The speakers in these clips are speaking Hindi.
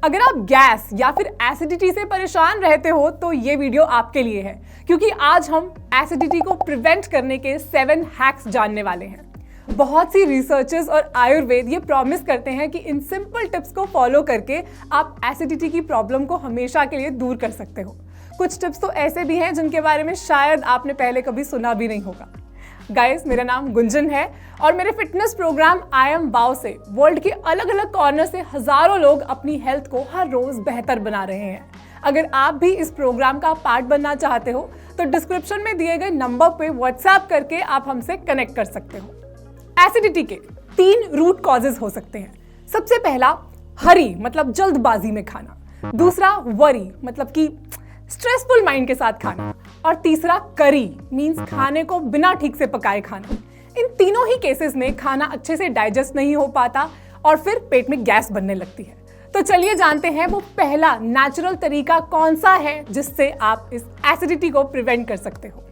अगर आप गैस या फिर एसिडिटी से परेशान रहते हो तो ये वीडियो आपके लिए है, क्योंकि आज हम एसिडिटी को प्रिवेंट करने के 7 हैक्स जानने वाले हैं। बहुत सी रिसर्चर्स और आयुर्वेद ये प्रॉमिस करते हैं कि इन सिंपल टिप्स को फॉलो करके आप एसिडिटी की प्रॉब्लम को हमेशा के लिए दूर कर सकते हो। कुछ टिप्स तो ऐसे भी हैं जिनके बारे में शायद आपने पहले कभी सुना भी नहीं होगा। गाइस, मेरा नाम गुंजन है और मेरे fitness program I am wow से वर्ल्ड के अलग अलग कॉर्नर से हजारों लोग अपनी हेल्थ को हर रोज बेहतर बना रहे हैं। अगर आप भी इस प्रोग्राम का पार्ट बनना चाहते हो तो डिस्क्रिप्शन में दिए गए नंबर पे व्हाट्सएप करके आप हमसे कनेक्ट कर सकते हो। एसिडिटी के 3 रूट कॉजेज हो सकते हैं। सबसे पहला हरी मतलब जल्दबाजी में खाना, दूसरा वरी मतलब कि स्ट्रेसफुल माइंड के साथ खाना, और तीसरा करी मींस खाने को बिना ठीक से पकाए खाना। इन तीनों ही केसेस में खाना अच्छे से डाइजेस्ट नहीं हो पाता और फिर पेट में गैस बनने लगती है। तो चलिए जानते हैं वो पहला नेचुरल तरीका कौन सा है जिससे आप इस एसिडिटी को प्रिवेंट कर सकते हो।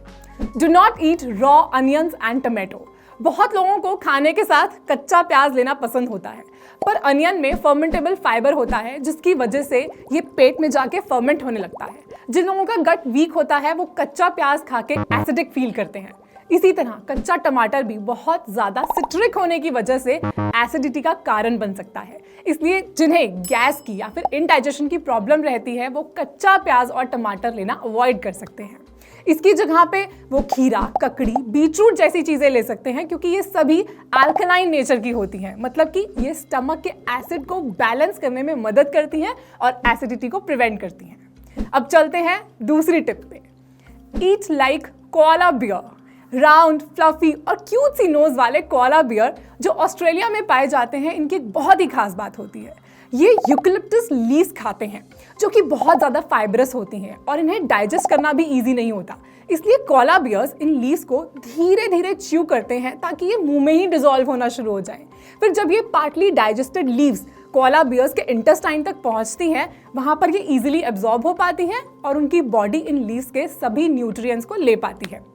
Do not eat raw onions and tomato. बहुत लोगों को खाने के साथ कच्चा प्याज लेना पसंद होता है, पर अनियन में फर्मेंटेबल फाइबर होता है जिसकी वजह से ये पेट में जाके फर्मेंट होने लगता है। जिन लोगों का गट वीक होता है वो कच्चा प्याज खा के एसिडिक फील करते हैं। इसी तरह कच्चा टमाटर भी बहुत ज्यादा सिट्रिक होने की वजह से एसिडिटी का कारण बन सकता है। इसलिए जिन्हें गैस की या फिर इनडाइजेशन की प्रॉब्लम रहती है वो कच्चा प्याज और टमाटर लेना अवॉइड कर सकते हैं। इसकी जगह पे वो खीरा, ककड़ी, बीटरूट जैसी चीजें ले सकते हैं, क्योंकि ये सभी अल्कलाइन नेचर की होती हैं, मतलब कि ये स्टमक के एसिड को बैलेंस करने में मदद करती हैं और एसिडिटी को प्रिवेंट करती हैं। अब चलते हैं दूसरी टिप पे। Eat like koala bear. Round, fluffy और क्यूट सी नोज वाले कोआला बियर जो ऑस्ट्रेलिया में पाए जाते हैं, इनकी एक बहुत ही खास बात होती है। ये यूकलिप्टस लीव्स खाते हैं जो कि बहुत ज़्यादा फाइबरस होती हैं और इन्हें डाइजेस्ट करना भी इजी नहीं होता। इसलिए कोआला बियर्स इन लीव्स को धीरे धीरे च्यू करते हैं ताकि ये मुंह में ही डिसॉल्व होना शुरू हो जाए। फिर जब ये partly digested leaves koala bears के इंटेस्टाइन तक पहुंचती हैं, वहां पर ये इजीली एब्जॉर्ब हो पाती हैं और उनकी बॉडी इन लीव्स के सभी न्यूट्रिएंट्स को ले पाती है।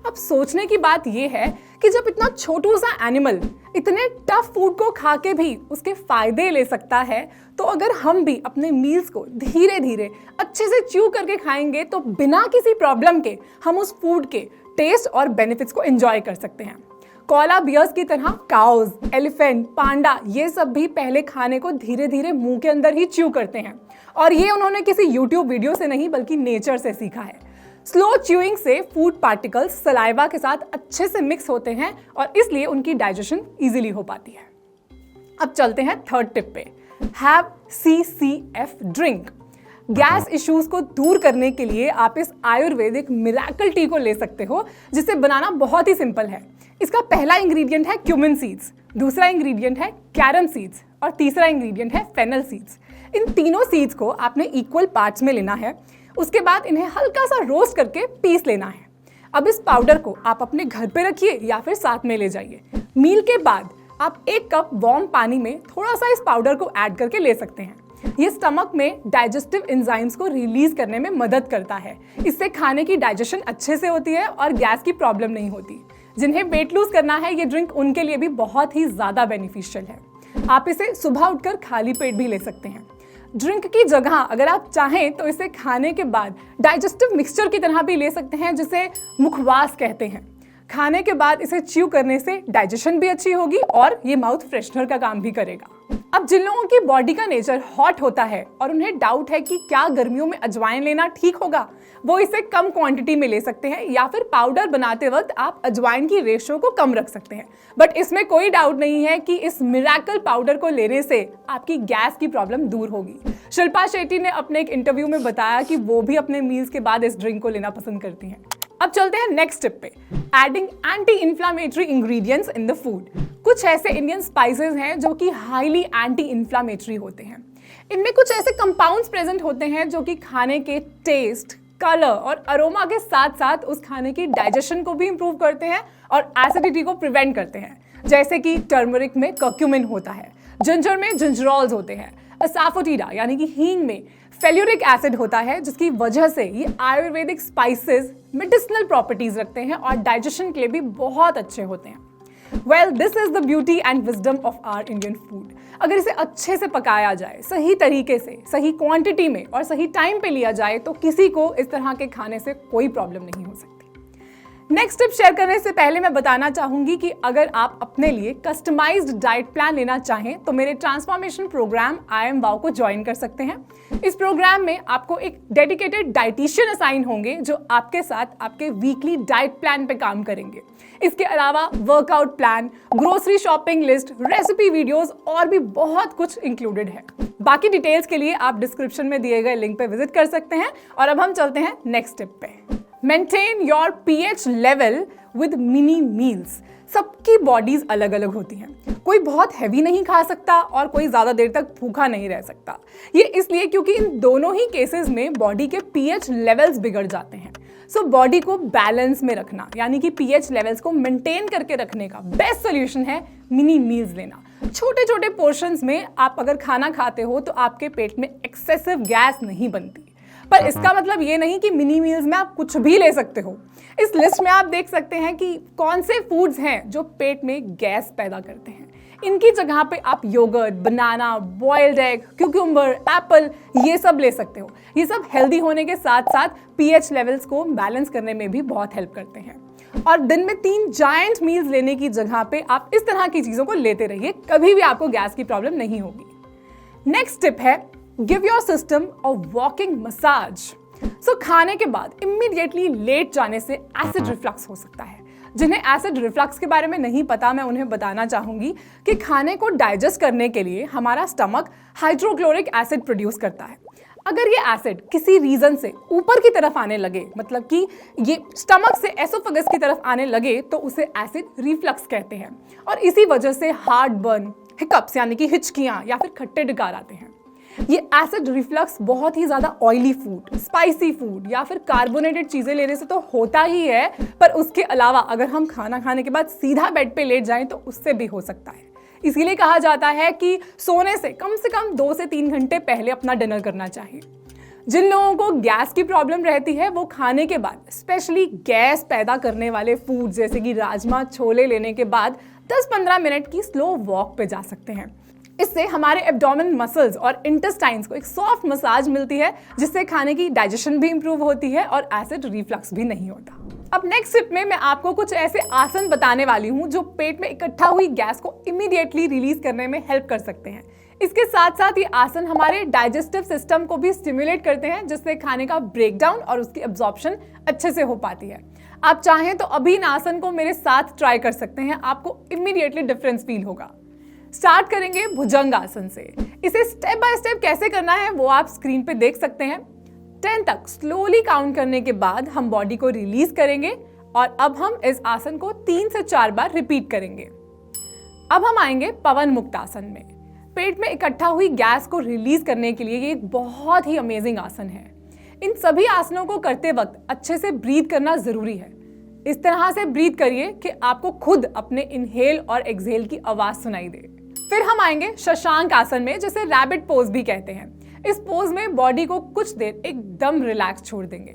अब सोचने की बात यह है कि जब इतना छोटू सा एनिमल इतने टफ फूड को खा के भी उसके फायदे ले सकता है, तो अगर हम भी अपने मील्स को धीरे धीरे अच्छे से च्यू करके खाएंगे तो बिना किसी प्रॉब्लम के हम उस फूड के टेस्ट और बेनिफिट्स को एंजॉय कर सकते हैं। कोआला बियर्स की तरह काउज, एलिफेंट, पांडा ये सब भी पहले खाने को धीरे धीरे मुंह के अंदर ही च्यू करते हैं, और ये उन्होंने किसी यूट्यूब वीडियो से नहीं बल्कि नेचर से सीखा है। स्लो च्यूइंग से फूड पार्टिकल्स सलाइवा के साथ अच्छे से मिक्स होते हैं और इसलिए उनकी डाइजेशन इजीली हो पाती है। अब चलते हैं थर्ड टिप पे। Have CCF drink. Gas issues को दूर करने के लिए आप इस आयुर्वेदिक मिरेकल टी को ले सकते हो, जिसे बनाना बहुत ही सिंपल है। इसका पहला इंग्रेडिएंट है क्यूमिन सीड्स, दूसरा इंग्रेडिएंट है कैरम सीड्स और तीसरा इंग्रेडिएंट है फेनल सीड्स। इन तीनों सीड्स को आपने इक्वल पार्ट्स में लेना है। उसके बाद इन्हें हल्का सा रोस्ट करके पीस लेना है। अब इस पाउडर को आप अपने घर पे रखिए या फिर साथ में ले जाइए। मील के बाद आप 1 कप वार्म पानी में थोड़ा सा इस पाउडर को ऐड करके ले सकते हैं। ये स्टमक में डाइजेस्टिव एंजाइम्स को रिलीज करने में मदद करता है। इससे खाने की डाइजेशन अच्छे से होती है और गैस की प्रॉब्लम नहीं होती। जिन्हें वेट लूज करना है, ये ड्रिंक उनके लिए भी बहुत ही ज्यादा बेनिफिशियल है। आप इसे सुबह उठकर खाली पेट भी ले सकते हैं। ड्रिंक की जगह अगर आप चाहें तो इसे खाने के बाद डाइजेस्टिव मिक्सचर की तरह भी ले सकते हैं, जिसे मुखवास कहते हैं। खाने के बाद इसे च्यू करने से डाइजेशन भी अच्छी होगी और ये माउथ फ्रेशनर का काम भी करेगा। अब जिन लोगों की बॉडी का नेचर हॉट होता है और उन्हें डाउट है कि क्या गर्मियों में अजवाइन लेना ठीक होगा, वो इसे कम क्वांटिटी में ले सकते हैं या फिर पाउडर बनाते वक्त आप अजवाइन की रेशो को कम रख सकते हैं। बट इसमें कोई डाउट नहीं है कि इस मिरेकल पाउडर को लेने से आपकी गैस की प्रॉब्लम दूर होगी। शिल्पा शेट्टी ने अपने एक इंटरव्यू में बताया कि वो भी अपने मील्स के बाद इस ड्रिंक को लेना पसंद करती हैं। अब चलते हैं नेक्स्ट टिप पे। Adding anti inflammatory ingredients in the food. कुछ ऐसे इंडियन स्पाइसेस हैं जो कि हाईली एंटी इंफ्लेमेटरी होते हैं। इनमें कुछ ऐसे कंपाउंड्स प्रेजेंट होते हैं जो कि खाने के टेस्ट, कलर और अरोमा के साथ साथ उस खाने की डाइजेशन को भी इंप्रूव करते हैं और एसिडिटी को प्रिवेंट करते हैं। जैसे कि टर्मरिक में कर्क्यूमिन होता है, जिंजर में जिंजरॉल्स होते हैं, असाफोटिडा यानी कि हींग में फेल्यूरिक एसिड होता है, जिसकी वजह से ये आयुर्वेदिक स्पाइसेस मेडिसिनल प्रॉपर्टीज रखते हैं और डाइजेशन के लिए भी बहुत अच्छे होते हैं। Well, this is the beauty and wisdom of our Indian food. अगर इसे अच्छे से पकाया जाए, सही तरीके से, सही क्वांटिटी में और सही टाइम पे लिया जाए तो किसी को इस तरह के खाने से कोई प्रॉब्लम नहीं हो सकती। नेक्स्ट टिप शेयर करने से पहले मैं बताना चाहूंगी कि अगर आप अपने लिए कस्टमाइज्ड डाइट प्लान लेना चाहें तो मेरे transformation program I am wow को ज्वाइन कर सकते हैं। इस प्रोग्राम में आपको एक डेडिकेटेड डाइटिशियन असाइन होंगे जो आपके साथ आपके वीकली डाइट प्लान पे काम करेंगे। इसके अलावा workout plan, grocery shopping list, recipe videos और भी बहुत कुछ इंक्लूडेड है। बाकी डिटेल्स के लिए आप डिस्क्रिप्शन में दिए गए लिंक पे विजिट कर सकते हैं। और अब हम चलते हैं नेक्स्ट टिप पे। Maintain your pH level with mini meals. सबकी बॉडीज अलग अलग होती हैं। कोई बहुत हैवी नहीं खा सकता और कोई ज्यादा देर तक भूखा नहीं रह सकता। ये इसलिए क्योंकि इन दोनों ही केसेस में बॉडी के पीएच लेवल्स बिगड़ जाते हैं। सो बॉडी को बैलेंस में रखना यानी कि पीएच लेवल्स को मेंटेन करके रखने का बेस्ट सोल्यूशन है मिनी मील्स लेना। छोटे छोटे पोर्शंस में आप अगर खाना खाते हो तो आपके पेट में एक्सेसिव गैस नहीं बनती। पर इसका मतलब ये नहीं कि मिनी मील्स में आप कुछ भी ले सकते हो। इस लिस्ट में आप देख सकते हैं कि कौन से फूड्स हैं जो पेट में गैस पैदा करते हैं। इनकी जगह पे आप योगर्ट, बनाना, बॉइल्ड एग, क्यूकम्बर, एप्पल ये सब ले सकते हो। ये सब हेल्दी होने के साथ साथ पीएच लेवल्स को बैलेंस करने में भी बहुत हेल्प करते हैं। और दिन में 3 जायंट मील्स लेने की जगह पे आप इस तरह की चीजों को लेते रहिए, कभी भी आपको गैस की प्रॉब्लम नहीं होगी। नेक्स्ट टिप है give your system a walking massage. So खाने के बाद इमीडिएटली लेट जाने से एसिड रिफ्लक्स हो सकता है। जिन्हें एसिड रिफ्लक्स के बारे में नहीं पता, मैं उन्हें बताना चाहूंगी कि खाने को डाइजेस्ट करने के लिए हमारा स्टमक हाइड्रोक्लोरिक एसिड प्रोड्यूस करता है। अगर ये एसिड किसी रीजन से ऊपर की तरफ आने लगे, मतलब कि ये स्टमक से एसोफेगस की तरफ आने लगे, तो उसे एसिड रिफ्लक्स कहते हैं। और इसी वजह से हार्ट बर्न, हिकअप्स यानी कि हिचकियां या फिर खट्टे डकार आते हैं। ये एसिड रिफ्लक्स बहुत ही ज्यादा ऑयली फूड, स्पाइसी फूड या फिर कार्बोनेटेड चीजें लेने से तो होता ही है, पर उसके अलावा अगर हम खाना खाने के बाद सीधा बेड पे लेट जाएं तो उससे भी हो सकता है। इसीलिए कहा जाता है कि सोने से कम 2 से 3 घंटे पहले अपना डिनर करना चाहिए। जिन लोगों को गैस की प्रॉब्लम रहती है वो खाने के बाद स्पेशली गैस पैदा करने वाले फूड जैसे कि राजमा, छोले लेने के बाद 10-15 मिनट की स्लो वॉक पे जा सकते हैं। इससे हमारे एब्डोमेन मसल्स और इंटेस्टाइन्स को एक सॉफ्ट मसाज मिलती है, जिससे खाने की डाइजेशन भी इंप्रूव होती है और एसिड रिफ्लक्स भी नहीं होता। अब नेक्स्ट टिप में मैं आपको कुछ ऐसे आसन बताने वाली हूँ जो पेट में इकट्ठा हुई गैस को इमीडिएटली रिलीज करने में हेल्प कर सकते हैं। इसके साथ साथ ये आसन हमारे डाइजेस्टिव सिस्टम को भी स्टिमुलेट करते हैं, जिससे खाने का ब्रेकडाउन और उसकी एब्जॉर्प्शन अच्छे से हो पाती है। आप चाहें तो अभी इन आसन को मेरे साथ ट्राई कर सकते हैं, आपको इमीडिएटली डिफरेंस फील होगा। स्टार्ट करेंगे भुजंग आसन से। इसे स्टेप बाय स्टेप कैसे करना है वो आप स्क्रीन पे देख सकते हैं। 10 तक स्लोली काउंट करने के बाद हम बॉडी को रिलीज करेंगे और अब हम इस आसन को 3 से 4 बार रिपीट करेंगे। अब हम आएंगे पवन मुक्त आसन में। पेट में इकट्ठा हुई गैस को रिलीज करने के लिए ये एक बहुत ही अमेजिंग आसन है। इन सभी आसनों को करते वक्त अच्छे से ब्रीथ करना जरूरी है। इस तरह से ब्रीथ करिए कि आपको खुद अपने इनहेल और एक्सहेल की आवाज सुनाई दे। फिर हम आएंगे शशांक आसन में, जिसे रैबिट पोज भी कहते हैं। इस पोज में बॉडी को कुछ देर एकदम रिलैक्स छोड़ देंगे।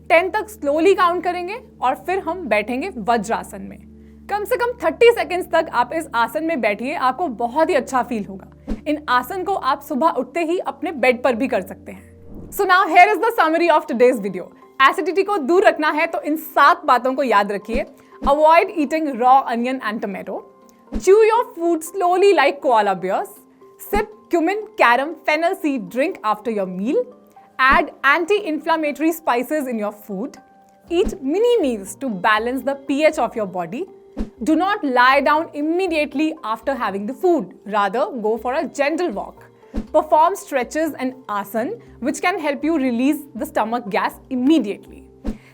10 तक स्लोली काउंट करेंगे और फिर हम बैठेंगे वज्रासन में। कम से कम 30 सेकेंड्स तक आप इस आसन में बैठिए, आपको बहुत ही अच्छा फील होगा। इन आसन को आप सुबह उठते ही अपने बेड पर भी कर सकते हैं। So now here is the summary of today's video. Acidity को दूर रखना है तो इन 7 बातों को याद रखिए। Avoid eating raw onion and tomato. Chew your food slowly like koala bears. Sip cumin, carom, fennel seed drink after your meal. Add anti-inflammatory spices in your food. Eat mini meals to balance the pH of your body. Do not lie down immediately after having the food. Rather, go for a gentle walk. Perform stretches and asan, which can help you release the stomach gas immediately.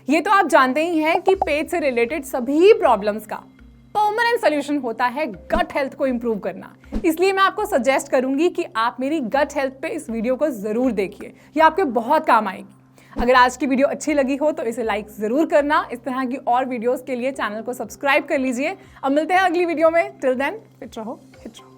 ये तो आप जानते ही हैं कि पेट से रिलेटेड सभी प्रॉब्लम्स का परमानेंट सोल्यूशन होता है गट हेल्थ को इंप्रूव करना। इसलिए मैं आपको सजेस्ट करूंगी कि आप मेरी गट हेल्थ पे इस वीडियो को जरूर देखिए, ये आपके बहुत काम आएगी। अगर आज की वीडियो अच्छी लगी हो तो इसे लाइक जरूर करना। इस तरह की और वीडियोस के लिए चैनल को सब्सक्राइब कर लीजिए। अब मिलते हैं अगली वीडियो में। टिल देन फिट रहो, हिट रहो।